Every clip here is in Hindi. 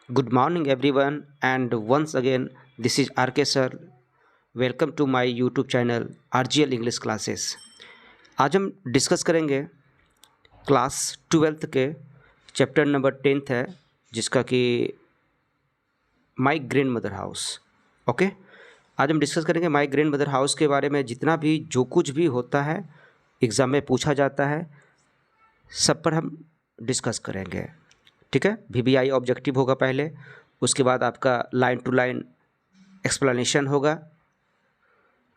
Good morning, everyone, and once again, this is RK sir. Welcome to my YouTube channel RGL English classes. आज हम डिस्कस करेंगे क्लास 12th के चैप्टर नंबर 10th है, जिसका कि my grand mother house. Okay, आज हम डिस्कस करेंगे माय ग्रैंड मदर हाउस के बारे में। जितना भी जो कुछ भी होता है एग्ज़ाम में पूछा जाता है, सब पर हम डिस्कस करेंगे। ठीक है, VBI ऑब्जेक्टिव होगा पहले, उसके बाद आपका लाइन टू लाइन एक्सप्लेनेशन होगा,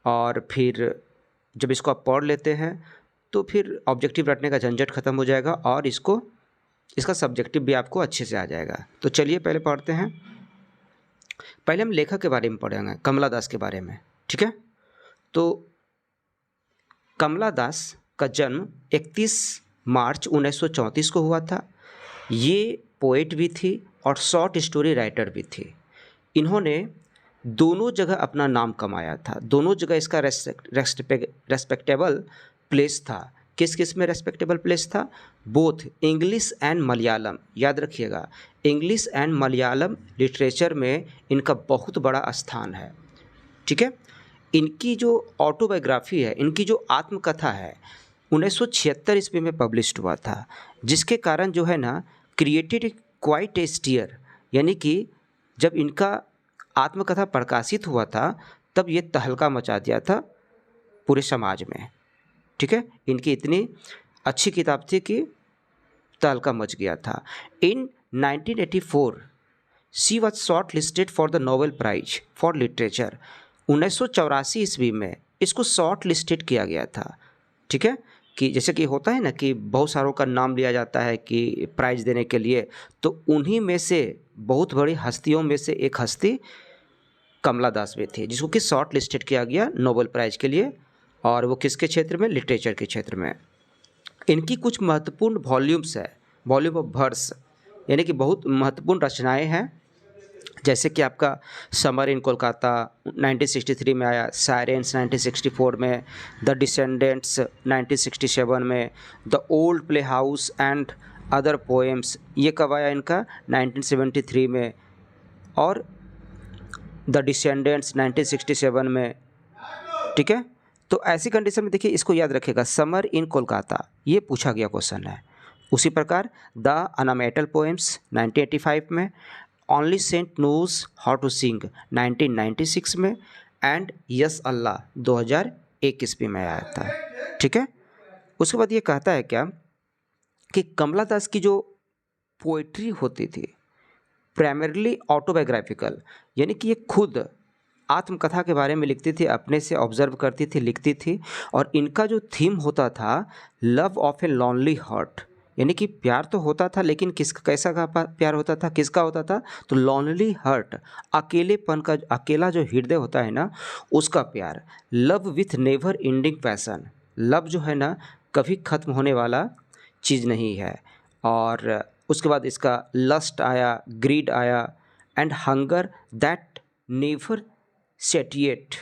और फिर जब इसको आप पढ़ लेते हैं तो फिर ऑब्जेक्टिव रटने का झंझट ख़त्म हो जाएगा और इसका सब्जेक्टिव भी आपको अच्छे से आ जाएगा। तो चलिए पहले पढ़ते हैं। पहले हम लेखक के बारे में पढ़ेंगे, कमला दास के बारे में। ठीक है, तो कमला दास का जन्म 31 मार्च 1934 को हुआ था। ये पोएट भी थी और शॉर्ट स्टोरी राइटर भी थी। इन्होंने दोनों जगह अपना नाम कमाया था, दोनों जगह इसका रेस्पेक्टेबल प्लेस था। किस किस में रेस्पेक्टेबल प्लेस था? Both English and Malayalam. याद रखिएगा, इंग्लिश एंड मलयालम लिटरेचर में इनका बहुत बड़ा स्थान है। ठीक है, इनकी जो ऑटोबायोग्राफी है, इनकी जो आत्मकथा है, 1976 ईस्वी में पब्लिश्ड हुआ था, जिसके कारण जो है ना क्रिएटेड क्वाइट ए स्टीयर, यानी कि जब इनका आत्मकथा प्रकाशित हुआ था तब ये तहलका मचा दिया था पूरे समाज में। ठीक है, इनकी इतनी अच्छी किताब थी कि तहलका मच गया था। In 1984 she was shortlisted for the Nobel Prize for literature. 1984 ईस्वी में इसको शॉर्ट लिस्टेड किया गया था। ठीक है, कि जैसे कि होता है ना कि बहुत सारों का नाम लिया जाता है कि प्राइज़ देने के लिए, तो उन्हीं में से बहुत बड़ी हस्तियों में से एक हस्ती कमला दास भी थी, जिसको कि शॉर्ट लिस्टेड किया गया नोबेल प्राइज़ के लिए, और वो किसके क्षेत्र में? लिटरेचर के क्षेत्र में। इनकी कुछ महत्वपूर्ण वॉल्यूम्स है, वॉल्यूम ऑफ वर्स, यानी कि बहुत महत्वपूर्ण रचनाएँ हैं। जैसे कि आपका समर इन कोलकाता 1963 में आया, साइरेंस 1964 में, द डिसेंडेंट्स 1967 में, the old play house and other poems, ये कब आया इनका? 1973 में, और द डिसेंडेंट्स 1967 में। ठीक है, तो ऐसी कंडीशन में देखिए, इसको याद रखेगा, समर इन कोलकाता ये पूछा गया क्वेश्चन है। उसी प्रकार द अनामेटल पोएम्स 1985 में, only saint knows how to sing 1996 में, एंड यस अल्लाह 2001 ईस्वी में आया था। ठीक है, उसके बाद ये कहता है क्या कि कमला दास की जो पोइट्री होती थी प्राइमरीली ऑटोबायोग्राफिकल, यानी कि ये खुद आत्मकथा के बारे में लिखती थी, अपने से ऑब्जर्व करती थी, लिखती थी। और इनका जो थीम होता था love of A lonely heart, यानी कि प्यार तो होता था लेकिन कैसा का प्यार होता था, किसका होता था? तो लॉनली हार्ट, अकेलेपन का, अकेला जो हृदय होता है ना, उसका प्यार। Love with never ending passion, love जो है ना कभी ख़त्म होने वाला चीज़ नहीं है। और उसके बाद इसका लस्ट आया, ग्रीड आया, and hunger that never satiate.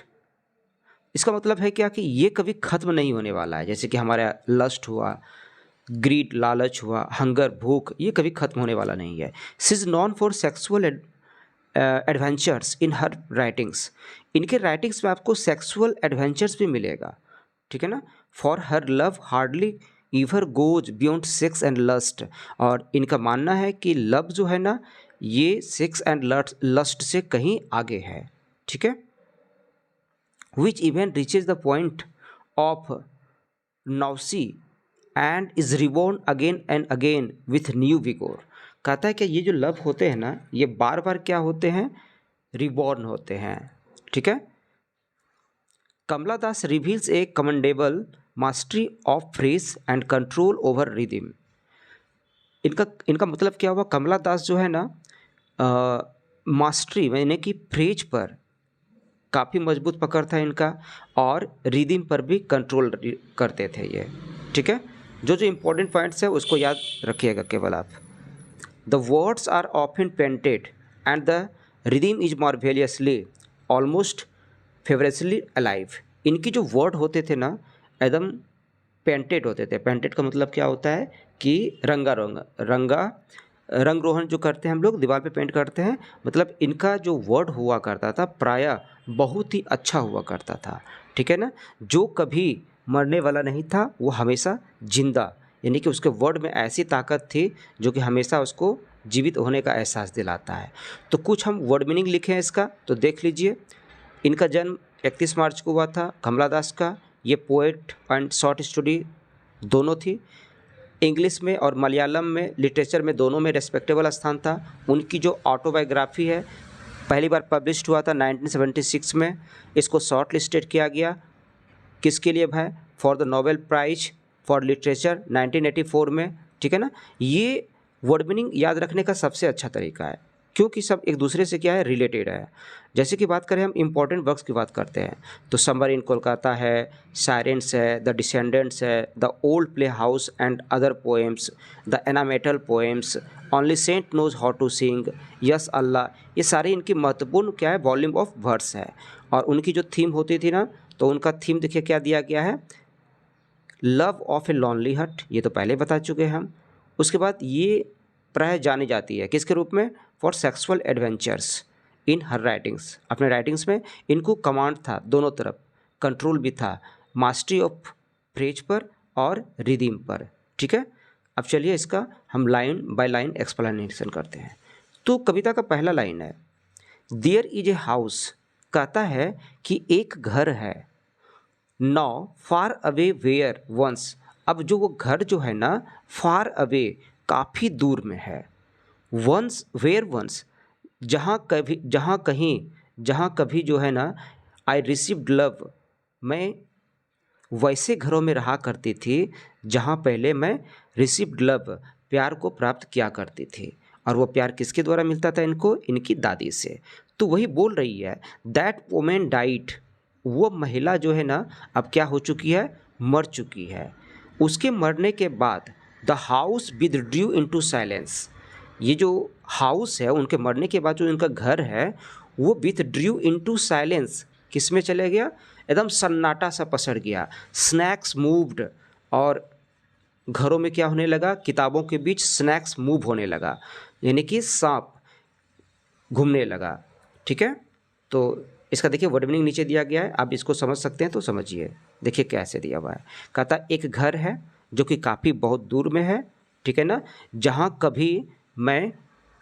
इसका मतलब है क्या कि ये कभी ख़त्म नहीं होने वाला है। जैसे कि हमारा लस्ट हुआ, ग्रीड लालच हुआ, हंगर भूख, ये कभी ख़त्म होने वाला नहीं है। She is known for sexual adventures in her writings, इनके राइटिंग्स में आपको सेक्सुअल एडवेंचर्स भी मिलेगा। ठीक है ना, for her love hardly ever goes beyond sex and lust, और इनका मानना है कि लव जो है ना ये सेक्स एंड लस्ट से कहीं आगे है। ठीक है, which even reaches the point of nausea and is reborn again and again with new vigour. कहता है कि ये जो लव होते हैं ना, ये बार बार क्या होते हैं? रिबॉर्न होते हैं। ठीक है, Kamala Das reveals a commendable mastery of phrase and control over rhythm. इनका मतलब क्या हुआ? कमला दास जो है ना मास्टरी यानी कि फ्रेज पर काफ़ी मजबूत पकड़ था इनका, और रिदम पर भी कंट्रोल करते थे ये। ठीक है, जो जो इम्पोर्टेंट पॉइंट्स है उसको याद रखिएगा केवल आप। The words are often painted and the rhythm is marvellously almost feverishly alive. इनकी जो वर्ड होते थे ना एकदम पेंटेड होते थे। पेंटेड का मतलब क्या होता है कि रंगा रंग रोहन जो करते हैं हम लोग, दीवार पे पेंट करते हैं, मतलब इनका जो वर्ड हुआ करता था प्रायः बहुत ही अच्छा हुआ करता था, ठीक है ना। जो कभी मरने वाला नहीं था वो हमेशा जिंदा, यानी कि उसके वर्ड में ऐसी ताकत थी जो कि हमेशा उसको जीवित होने का एहसास दिलाता है। तो कुछ हम वर्ड मीनिंग लिखे हैं इसका, तो देख लीजिए। इनका जन्म 31 मार्च को हुआ था, कमला दास का। ये पोएट एंड शॉर्ट स्टोरी दोनों थी। इंग्लिश में और मलयालम में, लिटरेचर में, दोनों में रेस्पेक्टेबल स्थान था। उनकी जो ऑटोबायोग्राफी है पहली बार पब्लिश्ड हुआ था 1976 में। इसको शॉर्ट लिस्टेड किया गया किसके लिए भाई? For the Nobel Prize for literature 1984 में, ठीक है ना। ये वर्ड मीनिंग याद रखने का सबसे अच्छा तरीका है, क्योंकि सब एक दूसरे से क्या है, रिलेटेड है। जैसे कि बात करें हम इम्पोर्टेंट वर्क्स की बात करते हैं तो समर इन कोलकाता है, साइरेंस है, द डिसेंडेंट्स है, the old play house and other poems, the Anamalai poems, only saint knows how to sing, yes Allah, ये सारी इनकी महत्वपूर्ण क्या है, वॉल्यूम ऑफ वर्ड्स है। और उनकी जो थीम होती थी ना, तो उनका थीम देखिए क्या दिया गया है, लव ऑफ ए लॉनली हट, ये तो पहले बता चुके हैं हम। उसके बाद ये प्राय जानी जाती है किसके रूप में? For sexual adventures in her writings, अपने राइटिंग्स में इनको कमांड था दोनों तरफ, कंट्रोल भी था, मास्टरी ऑफ फ्रेज पर और रिदम पर, ठीक है। अब चलिए इसका हम लाइन बाय लाइन एक्सप्लेनेशन करते हैं। तो कविता का पहला लाइन है, देयर इज ए हाउस, कहता है कि एक घर है, now far away where once, अब जो वो घर जो है ना, फार अवे काफ़ी दूर में है, वंस वेयर वंस जहाँ कभी जो है ना, आई रिसीव्ड लव, मैं वैसे घरों में रहा करती थी जहाँ पहले मैं रिसीव्ड लव, प्यार को प्राप्त किया करती थी। और वो प्यार किसके द्वारा मिलता था इनको? इनकी दादी से। तो वही बोल रही है, दैट वोमेन डाइट, वो महिला जो है ना अब क्या हो चुकी है? मर चुकी है। उसके मरने के बाद the house withdrew into silence, ये जो हाउस है उनके मरने के बाद जो इनका घर है वो विथड्रू इनटू साइलेंस, किस में चले गया? एकदम सन्नाटा सा पसर गया। स्नैक्स मूव्ड, और घरों में क्या होने लगा? किताबों के बीच स्नैक्स मूव होने लगा, यानी कि सांप घूमने लगा, ठीक है। तो इसका देखिए वर्ड मीनिंग नीचे दिया गया है, आप इसको समझ सकते हैं तो समझिए। देखिए कैसे दिया हुआ है, कहता एक घर है जो कि काफ़ी बहुत दूर में है, ठीक है ना, जहाँ कभी मैं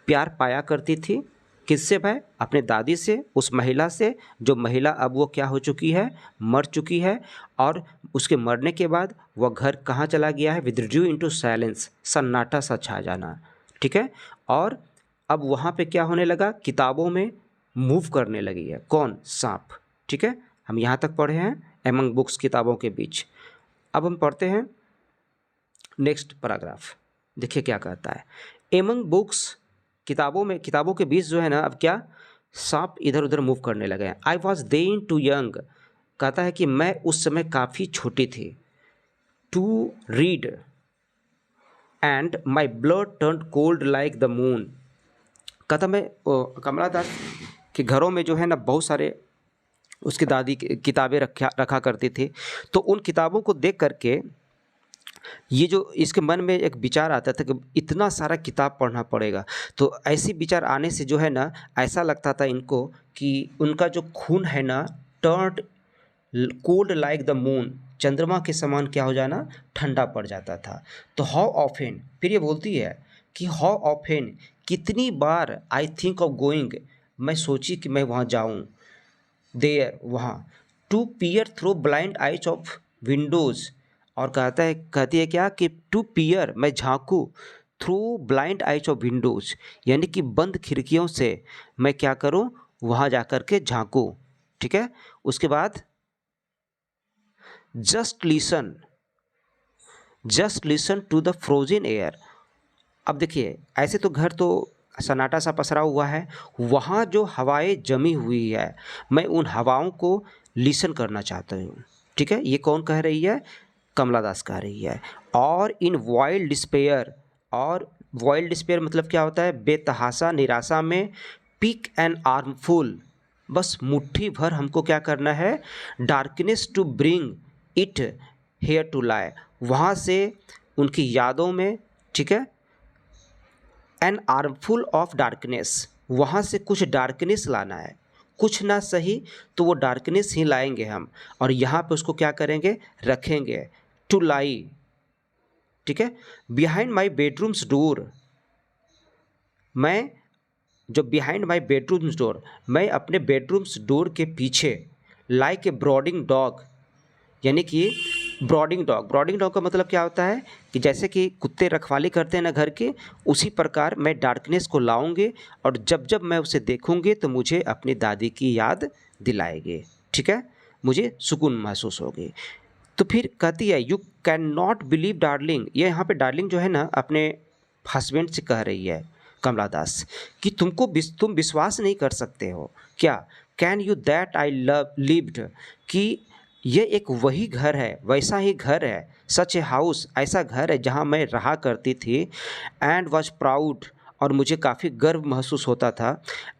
प्यार पाया करती थी, किससे भाई? अपने दादी से, उस महिला से, जो महिला अब वो क्या हो चुकी है? मर चुकी है। और उसके मरने के बाद वह घर कहाँ चला गया है? विथड्रू इनटू साइलेंस, सन्नाटा सा छा जाना, ठीक है। और अब वहाँ पे क्या होने लगा? किताबों में मूव करने लगी है, कौन? सांप, ठीक है। हम यहाँ तक पढ़े हैं एमंग बुक्स, किताबों के बीच। अब हम पढ़ते हैं नेक्स्ट पैराग्राफ, देखिए क्या कहता है। एमंग बुक्स, किताबों में, किताबों के बीच जो है ना अब क्या? सांप इधर उधर मूव करने लगे हैं। I was then too young, कहता है कि मैं उस समय काफ़ी छोटी थी, to read and my blood turn cold like the moon, कहता मैं कमला दास के घरों में जो है ना बहुत सारे उसकी दादी किताबें रखा करती थी। तो उन किताबों को देख करके ये जो इसके मन में एक विचार आता था कि इतना सारा किताब पढ़ना पड़ेगा। तो ऐसी विचार आने से जो है ना ऐसा लगता था इनको कि उनका जो खून है ना turn cold like the moon, चंद्रमा के समान क्या हो जाना? ठंडा पड़ जाता था। तो हाउ ऑफेन, फिर ये बोलती है कि हाउ ऑफेन, कितनी बार, आई थिंक ऑफ गोइंग, मैं सोची कि मैं वहाँ जाऊँ, देयर, वहाँ, to peer through blind eyes of windows, और कहती है क्या कि टू पियर, मैं झांकूँ, through blind eyes of windows, यानी कि बंद खिड़कियों से मैं क्या करूँ? वहाँ जा कर के झांकूँ, ठीक है। उसके बाद just listen to the frozen air, अब देखिए ऐसे तो घर तो सन्नाटा सा पसरा हुआ है, वहाँ जो हवाएं जमी हुई है मैं उन हवाओं को लिसन करना चाहता हूँ, ठीक है। ये कौन कह रही है? कमला दास कह रही है। और इन वाइल्ड डिस्पेयर, और वाइल्ड डिस्पेयर मतलब क्या होता है? बेतहाशा निराशा में, पिक एन आर्मफुल, बस मुट्ठी भर हमको क्या करना है? Darkness to bring it here to lie, वहाँ से उनकी यादों में, ठीक है, एन आर्मफुल ऑफ डार्कनेस, वहाँ से कुछ डार्कनेस लाना है, कुछ ना सही तो वो डार्कनेस ही लाएंगे हम, और यहाँ पे उसको क्या करेंगे, रखेंगे, टू लाई, ठीक है। बिहाइंड माई बेडरूम्स डोर, मैं जो बिहाइंड माई बेडरूम्स डोर, मैं अपने बेडरूम्स डोर के पीछे, लाइक ए ब्रॉडिंग डॉग, यानी कि ब्रॉडिंग डॉग, ब्रॉडिंग डॉग का मतलब क्या होता है कि जैसे कि कुत्ते रखवाली करते हैं ना घर के, उसी प्रकार मैं डार्कनेस को लाऊंगे, और जब जब मैं उसे देखूंगी तो मुझे अपनी दादी की याद दिलाएगी, ठीक है, मुझे सुकून महसूस होगी। तो फिर कहती है you can not believe darling, ये यहाँ पे डार्लिंग जो है ना अपने हस्बैंड से कह रही है कमला दास कि तुम विश्वास नहीं कर सकते हो क्या, can you that I love lived, कि ये एक वही घर है, वैसा ही घर है, सच ए हाउस, ऐसा घर है जहाँ मैं रहा करती थी, एंड वॉज प्राउड, और मुझे काफ़ी गर्व महसूस होता था,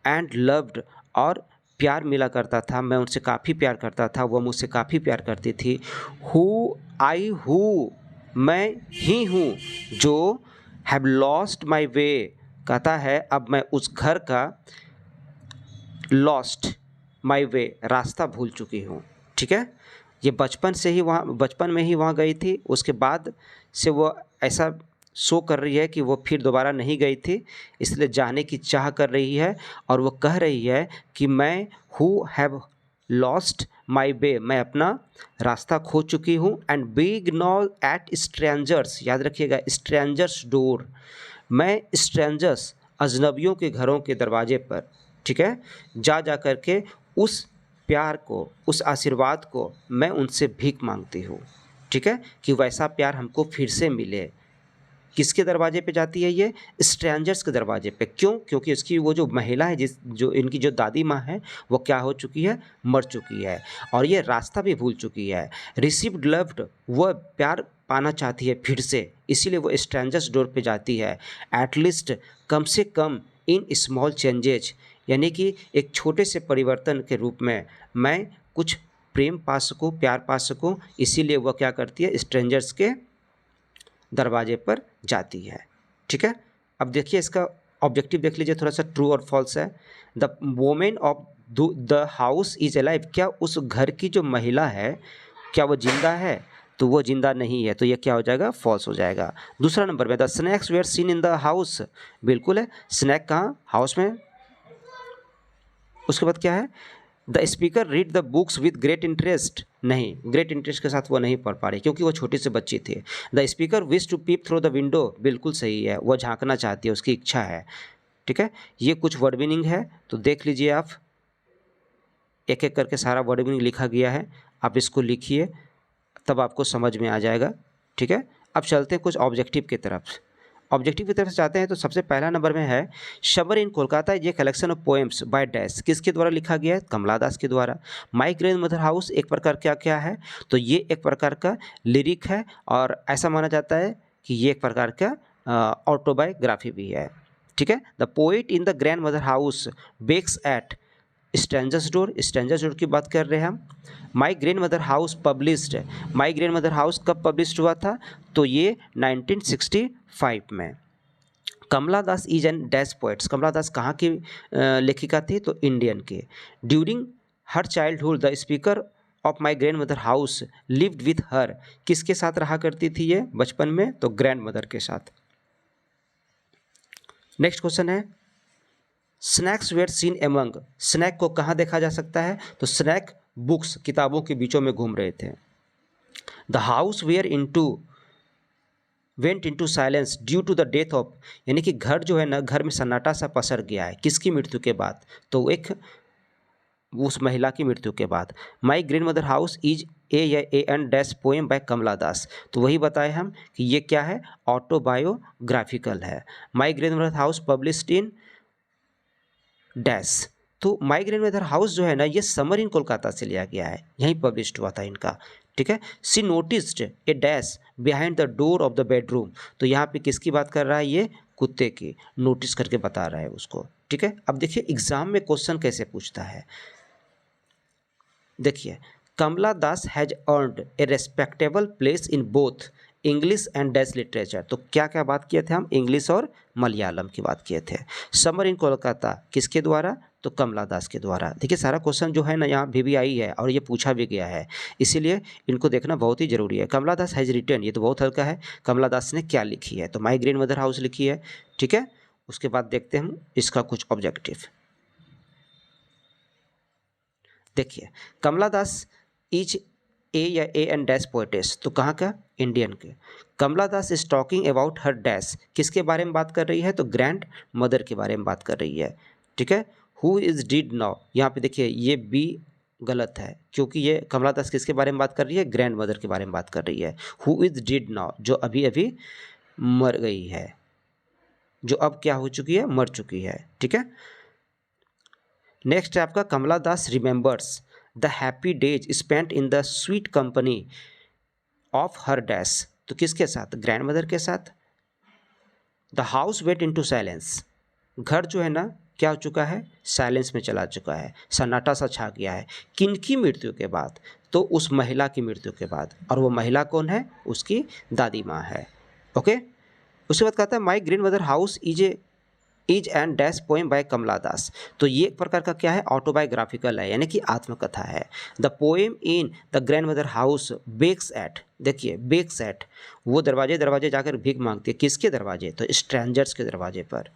एंड लव्ड, और प्यार मिला करता था, मैं उनसे काफ़ी प्यार करता था, वो मुझसे काफ़ी प्यार करती थी। हु मैं ही हूँ जो हैव लॉस्ट माई वे, कहता है अब मैं उस घर का लॉस्ट माई वे, रास्ता भूल चुकी हूँ, ठीक है। ये बचपन से ही वहाँ, बचपन में ही वहाँ गई थी, उसके बाद से वो ऐसा शो कर रही है कि वो फिर दोबारा नहीं गई थी, इसलिए जाने की चाह कर रही है, और वो कह रही है कि मैं हु हैव लॉस्ट माई वे, मैं अपना रास्ता खो चुकी हूँ, एंड बिग नॉ एट स्ट्रेंजर्स, याद रखिएगा स्ट्रेंजर्स डोर, मैं स्ट्रेंजर्स अजनबियों के घरों के दरवाजे पर, ठीक है, जा जा कर के उस प्यार को, उस आशीर्वाद को मैं उनसे भीख मांगती हूँ, ठीक है, कि वैसा प्यार हमको फिर से मिले। किसके दरवाजे पे जाती है ये, स्ट्रेंजर्स के दरवाजे पे, क्यों, क्योंकि इसकी वो जो महिला है, जो इनकी जो दादी माँ है, वो क्या हो चुकी है, मर चुकी है, और ये रास्ता भी भूल चुकी है। रिसीव्ड लव्ड, वह प्यार पाना चाहती है फिर से, इसीलिए वो स्ट्रेंजर्स डोर पे जाती है। एटलीस्ट, कम से कम, इन स्मॉल चेंजेज, यानी कि एक छोटे से परिवर्तन के रूप में मैं कुछ प्रेम पा सकूँ, प्यार पा सकूँ, इसीलिए वह क्या करती है, स्ट्रेंजर्स के दरवाजे पर जाती है, ठीक है। अब देखिए इसका ऑब्जेक्टिव देख लीजिए, थोड़ा सा ट्रू और फॉल्स है। The women of the house is alive, क्या उस घर की जो महिला है क्या वो जिंदा है, तो वो जिंदा नहीं है, तो ये क्या हो जाएगा, फॉल्स हो जाएगा। दूसरा नंबर में the snakes were seen in the house, बिल्कुल है, स्नैक कहाँ, हाउस में। उसके बाद क्या है, the speaker read the books with great interest, नहीं, ग्रेट इंटरेस्ट के साथ वो नहीं पढ़ पा रही क्योंकि वो छोटी सी बच्ची थी। The speaker wish to peep through the window, बिल्कुल सही है, वो झांकना चाहती है, उसकी इच्छा है, ठीक है। ये कुछ वर्ड मीनिंग है, तो देख लीजिए आप, एक एक करके सारा वर्ड मीनिंग लिखा गया है, आप इसको लिखिए तब आपको समझ में आ जाएगा, ठीक है। अब चलते हैं कुछ ऑब्जेक्टिव की तरफ। ऑब्जेक्टिव की तरफ से जाते हैं तो सबसे पहला नंबर में है शबर इन कोलकाता, ये collection of poems by dash, किसके द्वारा लिखा गया है, कमला दास के द्वारा। माई ग्रैंड मदर हाउस एक प्रकार क्या क्या है, तो ये एक प्रकार का लिरिक है, और ऐसा माना जाता है कि ये एक प्रकार का ऑटोबायोग्राफी भी है, ठीक है। The poet in the grandmother house begs at strangers door, strangers door की बात कर रहे हैं हम। My grandmother house published, my grandmother house कब पब्लिश्ड हुआ था, तो ये 1965 में। Kamala Das is an dash poets, कमला दास कहाँ की लेखिका थी, तो इंडियन की। During her childhood the speaker of my grandmother house lived with her, किसके साथ रहा करती थी ये बचपन में, तो ग्रैंड मदर के साथ। नेक्स्ट क्वेश्चन है snakes were seen among, snake को कहाँ देखा जा सकता है, तो स्नैक बुक्स, किताबों के बीचों में घूम रहे थे। The house were into went into silence due to the death of, यानी कि घर जो है ना, घर में सन्नाटा सा पसर गया है, किसकी मृत्यु के बाद, तो एक उस महिला की मृत्यु के बाद। माई grandmother house is a या A N dash poem by Kamala Das, तो वही बताए हम कि ये क्या है, ऑटोबायोग्राफिकल है। My grandmother house published in dash, तो माई ग्रैंड मदर हाउस जो है ना, ये समर इन कोलकाता से लिया गया है, यहीं पब्लिश्ड हुआ था इनका, ठीक है। She noticed a dash behind the door of the bedroom, तो यहाँ पे किसकी बात कर रहा है, ये कुत्ते की, नोटिस करके बता रहा है उसको, ठीक है। अब देखिए एग्जाम में क्वेश्चन कैसे पूछता है, देखिए Kamala Das has earned a respectable place in both English and dash literature, तो क्या क्या बात किए थे हम, इंग्लिश और मलयालम की बात किए थे। समर इन कोलकाता किसके द्वारा, तो कमला दास के द्वारा। देखिए सारा क्वेश्चन जो है ना यहाँ भी आई है और ये पूछा भी गया है, इसीलिए इनको देखना बहुत ही जरूरी है। कमला दास हैज़ रिटन, ये तो बहुत हल्का है, कमला दास ने क्या लिखी है, तो माई ग्रैंड मदर हाउस लिखी है, ठीक है। उसके बाद देखते हैं हम इसका कुछ ऑब्जेक्टिव। देखिए कमला दास इज ए या ए एंड डैश पोएटेस, तो कहाँ का, इंडियन के। Kamala Das is talking about her dash, किसके बारे में बात कर रही है, तो ग्रैंड मदर के बारे में बात कर रही है, ठीक है। हु इज डिड नाउ, यहाँ पे देखिए ये बी गलत है, क्योंकि ये कमला दास किसके बारे में बात कर रही है, ग्रैंड मदर के बारे में बात कर रही है। हु इज डिड नाउ, जो अभी अभी मर गई है, जो अब क्या हो चुकी है, मर चुकी है, ठीक है। नेक्स्ट है आपका Kamala Das remembers the happy days spent in the sweet company of her dash, तो किसके साथ, ग्रैंड मदर के साथ। The house wait into silence, घर जो है ना क्या हो चुका है, साइलेंस में चला चुका है, सन्नाटा सा छा गया है। किनकी मृत्यु के बाद, तो उस महिला की मृत्यु के बाद, और वो महिला कौन है, उसकी दादी माँ है, ओके। उसके बाद कहता है my grandmother house is and dash poem by Kamala Das, तो ये एक प्रकार का क्या है, ऑटोबायोग्राफिकल है, यानी कि आत्मकथा है। The poem in the grandmother house begs at, देखिए बेक्स एट, वो दरवाजे दरवाजे जाकर भीख मांगती है, किसके दरवाजे, तो स्ट्रेंजर्स के दरवाजे पर।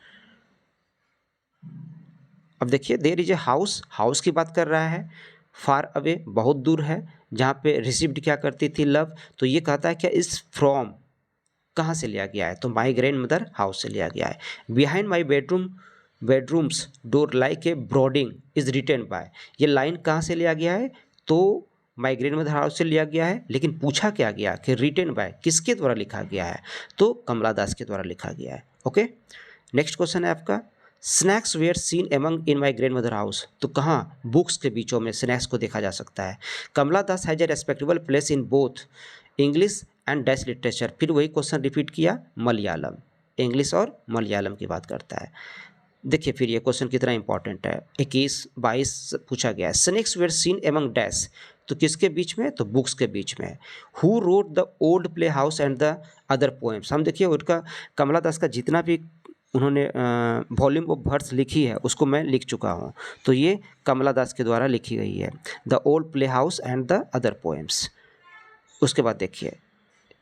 अब देखिए there is a house, house की बात कर रहा है, फार अवे बहुत दूर है, जहाँ पे रिसीव्ड क्या करती थी, लव, तो ये कहता है क्या, इस फ्रॉम कहाँ से लिया गया है, तो माई ग्रैंड मदर हाउस से लिया गया है। Behind my bedrooms door like a brooding is written by, ये लाइन कहाँ से लिया गया है, तो माई ग्रैंड मदर हाउस से लिया गया है, लेकिन पूछा क्या गया कि रिटन बाय किसके द्वारा लिखा गया है, तो कमला दास के द्वारा लिखा गया है, ओके। नेक्स्ट क्वेश्चन है आपका snakes were seen among in my grandmother house, तो कहाँ, बुक्स के बीचों में स्नैक्स को देखा जा सकता है। Kamala Das has a respectable place in both English and dash literature, फिर वही क्वेश्चन रिपीट किया, मलयालम, इंग्लिश और मलयालम की बात करता है। देखिए फिर ये क्वेश्चन कितना इंपॉर्टेंट है, 21-22 पूछा गया है। Snakes were seen among dash, तो किसके बीच में, तो बुक्स के बीच में। Who wrote the old play house and the other poems, हम देखिए उनका कमला दास का जितना भी उन्होंने वॉल्यूम ऑफ वर्ड्स लिखी है उसको मैं लिख चुका हूँ, तो ये कमला दास के द्वारा लिखी गई है, the old play house and the other poems. उसके बाद देखिए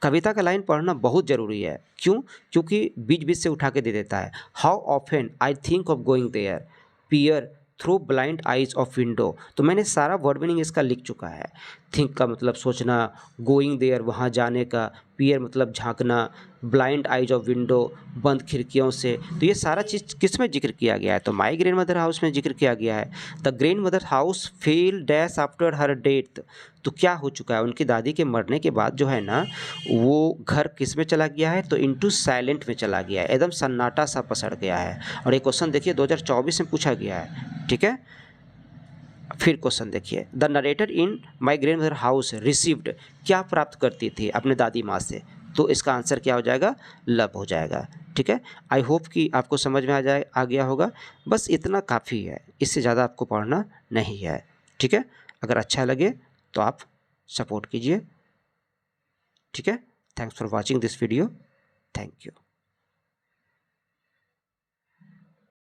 कविता का लाइन पढ़ना बहुत ज़रूरी है, क्यों, क्योंकि बीच बीच से उठा के दे देता है। How often I think of going there, peer through blind eyes of window, तो मैंने सारा वर्ड मीनिंग इसका लिख चुका है। थिंक का मतलब सोचना, गोइंग देयर वहाँ जाने का, पियर मतलब झांकना, ब्लाइंड आइज ऑफ विंडो बंद खिड़कियों से, तो ये सारा चीज़ किस में जिक्र किया गया है, तो माई ग्रैंड मदर हाउस में जिक्र किया गया है। The grandmother house fail dash after her death, तो क्या हो चुका है, उनकी दादी के मरने के बाद जो है ना वो घर किस में चला गया है, तो इनटू साइलेंट में चला गया है, एकदम सन्नाटा सा पसर गया है। और ये क्वेश्चन देखिए 2024 में पूछा गया है, ठीक है। फिर क्वेश्चन देखिए the narrator in my grandmother house received, क्या प्राप्त करती थी अपने दादी माँ से, तो इसका आंसर क्या हो जाएगा, लव हो जाएगा, ठीक है। आई होप कि आपको समझ में आ गया होगा, बस इतना काफ़ी है, इससे ज़्यादा आपको पढ़ना नहीं है, ठीक है। अगर अच्छा लगे तो आप सपोर्ट कीजिए, ठीक है। Thanks for watching this video, thank you.